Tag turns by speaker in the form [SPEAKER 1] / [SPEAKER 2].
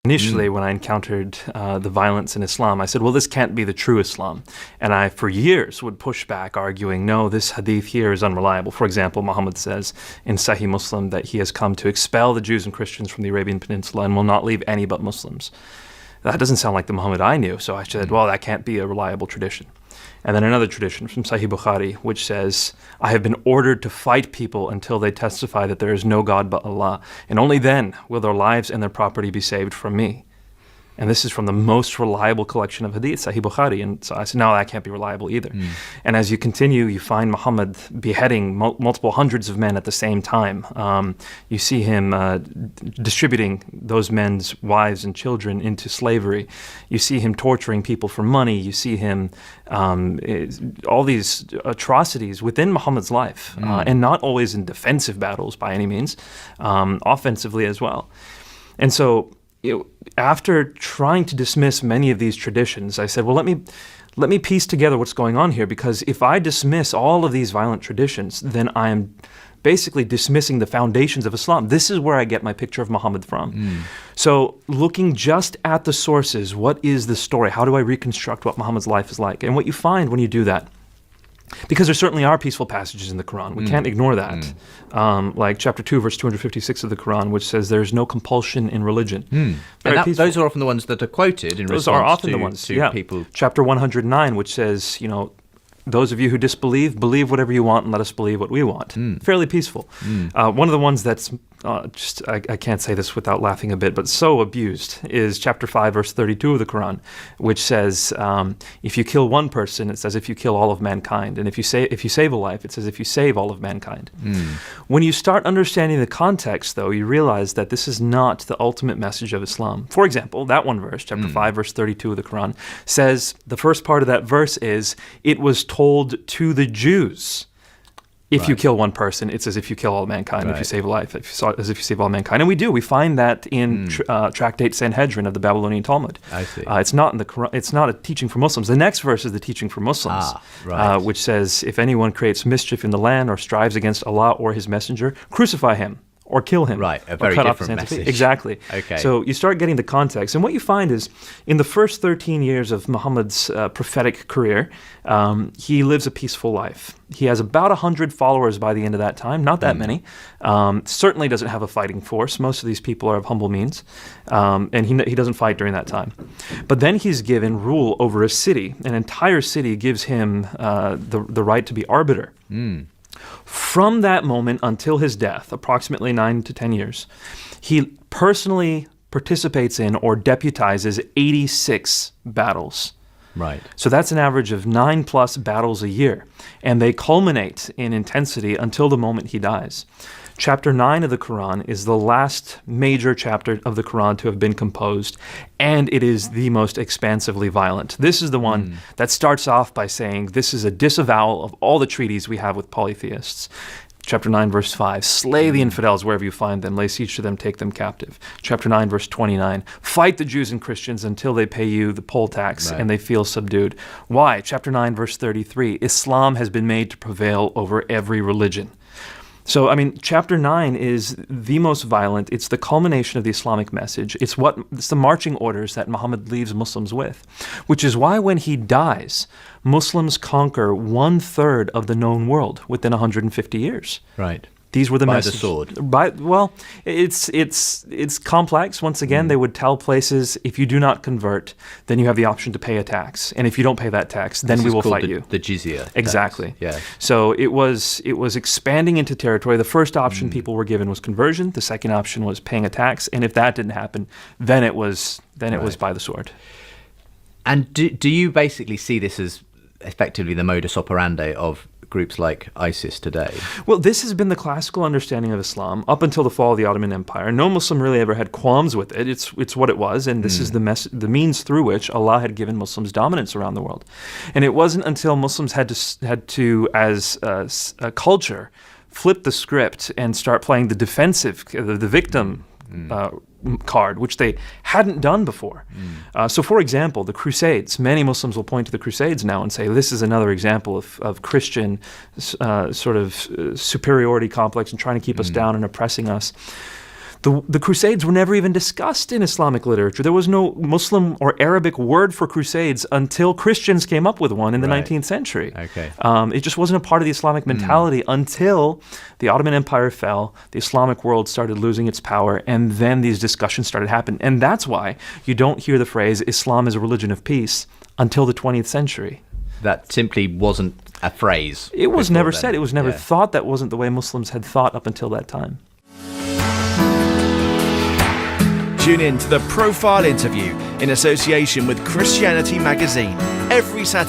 [SPEAKER 1] Initially, when I encountered the violence in Islam, I said, well, this can't be the true Islam. And I, for years, would push back, arguing, no, this hadith here is unreliable. For example, Muhammad says in Sahih Muslim that he has come to expel the Jews and Christians from the Arabian Peninsula and will not leave any but Muslims. That doesn't sound like the Muhammad I knew. So I said, well, that can't be a reliable tradition. And then another tradition from Sahih Bukhari, which says, I have been ordered to fight people until they testify that there is no God but Allah, and only then will their lives and their property be saved from me. And this is from the most reliable collection of hadith, Sahih Bukhari. And so I said, no, that can't be reliable either. And as you continue, you find Muhammad beheading multiple hundreds of men at the same time. You see him distributing those men's wives and children into slavery. You see him torturing people for money. You see him, all these atrocities within Muhammad's life, and not always in defensive battles by any means, offensively as well. And so, after trying to dismiss many of these traditions, I said, well, let me piece together what's going on here, because if I dismiss all of these violent traditions, then I am basically dismissing the foundations of Islam. This is where I get my picture of Muhammad from. So looking just at the sources, what is the story? How do I reconstruct what Muhammad's life is like? And what you find when you do that, because there certainly are peaceful passages in the Quran. We can't ignore that. Like chapter 2, verse 256 of the Quran, which says there is no compulsion in religion.
[SPEAKER 2] And those are often the ones that are quoted in
[SPEAKER 1] those are
[SPEAKER 2] response
[SPEAKER 1] often
[SPEAKER 2] to,
[SPEAKER 1] the ones,
[SPEAKER 2] to
[SPEAKER 1] yeah.
[SPEAKER 2] people.
[SPEAKER 1] Chapter 109, which says, those of you who disbelieve, believe whatever you want and let us believe what we want. Fairly peaceful. One of the ones that's I can't say this without laughing a bit, but so abused is chapter 5, verse 32 of the Quran, which says, if you kill one person, it says if you kill all of mankind. And if you save a life, it says if you save all of mankind. When you start understanding the context, though, you realize that this is not the ultimate message of Islam. For example, that one verse, chapter 5, verse 32 of the Quran, says, the first part of that verse is, it was told to the Jews. If you kill one person, it's as if you kill all mankind. If you save a life, as if you save all mankind. And we do. We find that in Tractate Sanhedrin of the Babylonian Talmud.
[SPEAKER 2] I see.
[SPEAKER 1] It's not in the Quran. It's not a teaching for Muslims. The next verse is the teaching for Muslims, which says, if anyone creates mischief in the land or strives against Allah or His messenger, crucify him. Or kill him.
[SPEAKER 2] Right, a very different message.
[SPEAKER 1] Exactly.
[SPEAKER 2] Okay.
[SPEAKER 1] So you start getting the context. And what you find is, in the first 13 years of Muhammad's prophetic career, he lives a peaceful life. He has about 100 followers by the end of that time, not that many. Certainly doesn't have a fighting force. Most of these people are of humble means. And he doesn't fight during that time. But then he's given rule over a city. An entire city gives him the right to be arbiter. From that moment until his death, approximately 9 to 10 years, he personally participates in or deputizes 86 battles.
[SPEAKER 2] Right.
[SPEAKER 1] So that's an average of 9+ battles a year. And they culminate in intensity until the moment he dies. Chapter 9 of the Quran is the last major chapter of the Quran to have been composed, and it is the most expansively violent. This is the one that starts off by saying, this is a disavowal of all the treaties we have with polytheists. Chapter 9, verse 5, slay the infidels wherever you find them, lay siege to them, take them captive. Chapter 9, verse 29, fight the Jews and Christians until they pay you the poll tax and they feel subdued. Why? Chapter 9, verse 33, Islam has been made to prevail over every religion. So, chapter 9 is the most violent. It's the culmination of the Islamic message. It's the marching orders that Muhammad leaves Muslims with, which is why when he dies, Muslims conquer 1/3 of the known world within 150 years.
[SPEAKER 2] Right.
[SPEAKER 1] These were the messages.
[SPEAKER 2] By the sword.
[SPEAKER 1] It's complex. Once again, they would tell places, if you do not convert, then you have the option to pay a tax, and if you don't pay that tax, then we will fight you.
[SPEAKER 2] The jizya.
[SPEAKER 1] Exactly.
[SPEAKER 2] Tax. Yeah.
[SPEAKER 1] So it was expanding into territory. The first option people were given was conversion. The second option was paying a tax, and if that didn't happen, then it was by the sword.
[SPEAKER 2] And do you basically see this as effectively the modus operandi of groups like ISIS today?
[SPEAKER 1] Well, this has been the classical understanding of Islam up until the fall of the Ottoman Empire. No Muslim really ever had qualms with it. It's what it was, and this is the means through which Allah had given Muslims dominance around the world. And it wasn't until Muslims had to as a culture, flip the script and start playing the defensive, the victim card, which they hadn't done before. So, for example, the Crusades. Many Muslims will point to the Crusades now and say, this is another example of Christian superiority complex and trying to keep us down and oppressing us. The Crusades were never even discussed in Islamic literature. There was no Muslim or Arabic word for Crusades until Christians came up with one in the
[SPEAKER 2] Right.
[SPEAKER 1] 19th century.
[SPEAKER 2] Okay.
[SPEAKER 1] It just wasn't a part of the Islamic mentality until the Ottoman Empire fell, the Islamic world started losing its power, and then these discussions started happening. And that's why you don't hear the phrase Islam is a religion of peace until the 20th century.
[SPEAKER 2] That simply wasn't a phrase.
[SPEAKER 1] It was
[SPEAKER 2] before
[SPEAKER 1] never
[SPEAKER 2] then.
[SPEAKER 1] said. It was never
[SPEAKER 2] Yeah.
[SPEAKER 1] thought. That wasn't the way Muslims had thought up until that time.
[SPEAKER 3] Tune in to The Profile Interview in association with Christianity Magazine every Saturday